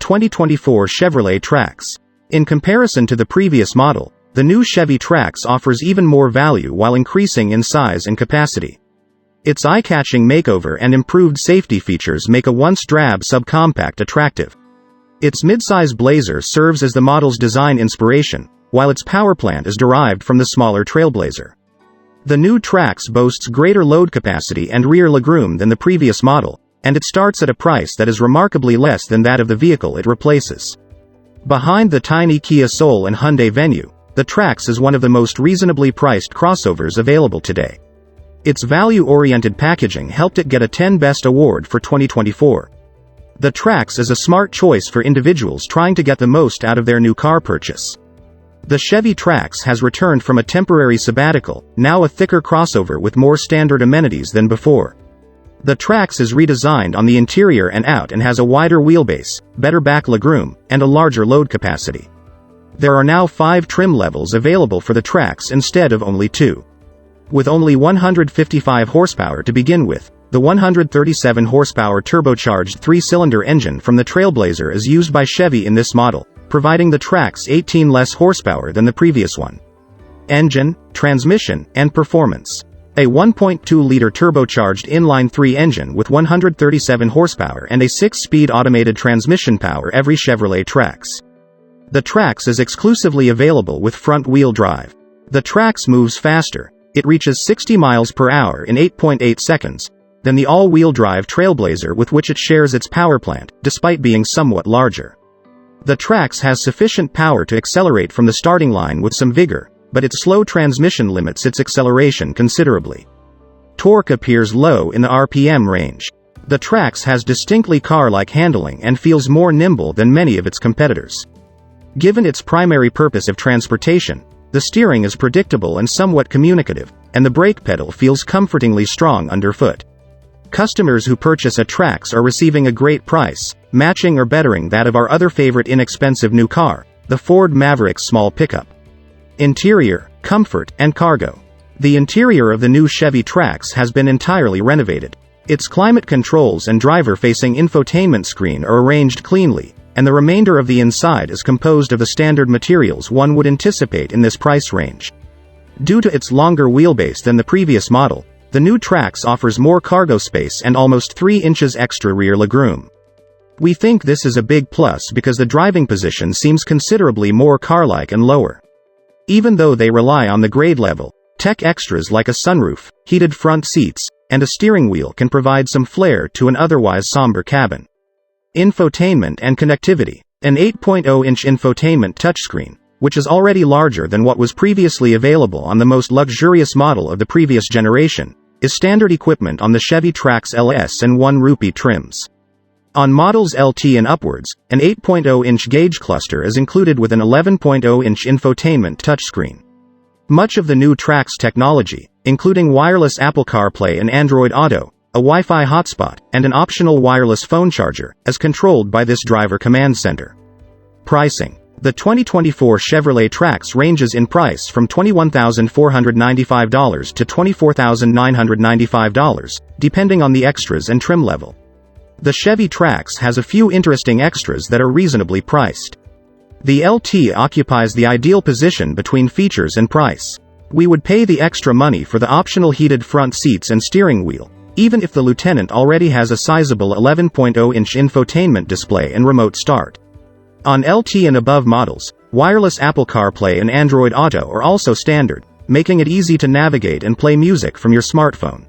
2024 Chevrolet Trax. In comparison to the previous model, the new Chevy Trax offers even more value while increasing in size and capacity. Its eye-catching makeover and improved safety features make a once drab subcompact attractive. Its midsize Blazer serves as the model's design inspiration, while its powerplant is derived from the smaller Trailblazer. The new Trax boasts greater load capacity and rear legroom than the previous model, and it starts at a price that is remarkably less than that of the vehicle it replaces. Behind the tiny Kia Soul and Hyundai Venue, the Trax is one of the most reasonably priced crossovers available today. Its value-oriented packaging helped it get a 10 Best Award for 2024. The Trax is a smart choice for individuals trying to get the most out of their new car purchase. The Chevy Trax has returned from a temporary sabbatical, now a thicker crossover with more standard amenities than before. The Trax is redesigned on the interior and out and has a wider wheelbase, better back legroom, and a larger load capacity. There are now 5 trim levels available for the Trax instead of only 2. With only 155 horsepower to begin with, the 137 horsepower turbocharged 3-cylinder engine from the Trailblazer is used by Chevy in this model, providing the Trax 18 less horsepower than the previous one. Engine, transmission, and performance. A 1.2-liter turbocharged inline-3 engine with 137 horsepower and a 6-speed automated transmission power every Chevrolet Trax. The Trax is exclusively available with front-wheel drive. The Trax moves faster. It reaches 60 miles per hour in 8.8 seconds, than the all-wheel drive Trailblazer with which it shares its powerplant, despite being somewhat larger. The Trax has sufficient power to accelerate from the starting line with some vigor, but its slow transmission limits its acceleration considerably. Torque appears low in the RPM range. The Trax has distinctly car-like handling and feels more nimble than many of its competitors. Given its primary purpose of transportation, the steering is predictable and somewhat communicative, and the brake pedal feels comfortingly strong underfoot. Customers who purchase a Trax are receiving a great price, matching or bettering that of our other favorite inexpensive new car, the Ford Maverick small pickup. Interior, comfort, and cargo. The interior of the new Chevy Trax has been entirely renovated. Its climate controls and driver-facing infotainment screen are arranged cleanly, and the remainder of the inside is composed of the standard materials one would anticipate in this price range. Due to its longer wheelbase than the previous model, the new Trax offers more cargo space and almost 3 inches extra rear legroom. We think this is a big plus because the driving position seems considerably more car-like and lower. Even though they rely on the grade level, tech extras like a sunroof, heated front seats, and a steering wheel can provide some flair to an otherwise somber cabin. Infotainment and connectivity. An 8.0-inch infotainment touchscreen, which is already larger than what was previously available on the most luxurious model of the previous generation, is standard equipment on the Chevy Trax LS and 1 rupee trims. On models LT and upwards, an 8.0-inch gauge cluster is included with an 11.0-inch infotainment touchscreen. Much of the new Trax technology, including wireless Apple CarPlay and Android Auto, a Wi-Fi hotspot, and an optional wireless phone charger, is controlled by this driver command center. Pricing. The 2024 Chevrolet Trax ranges in price from $21,495 to $24,995, depending on the extras and trim level. The Chevy Trax has a few interesting extras that are reasonably priced. The LT occupies the ideal position between features and price. We would pay the extra money for the optional heated front seats and steering wheel, even if the Lieutenant already has a sizable 11.0-inch infotainment display and remote start. On LT and above models, wireless Apple CarPlay and Android Auto are also standard, making it easy to navigate and play music from your smartphone.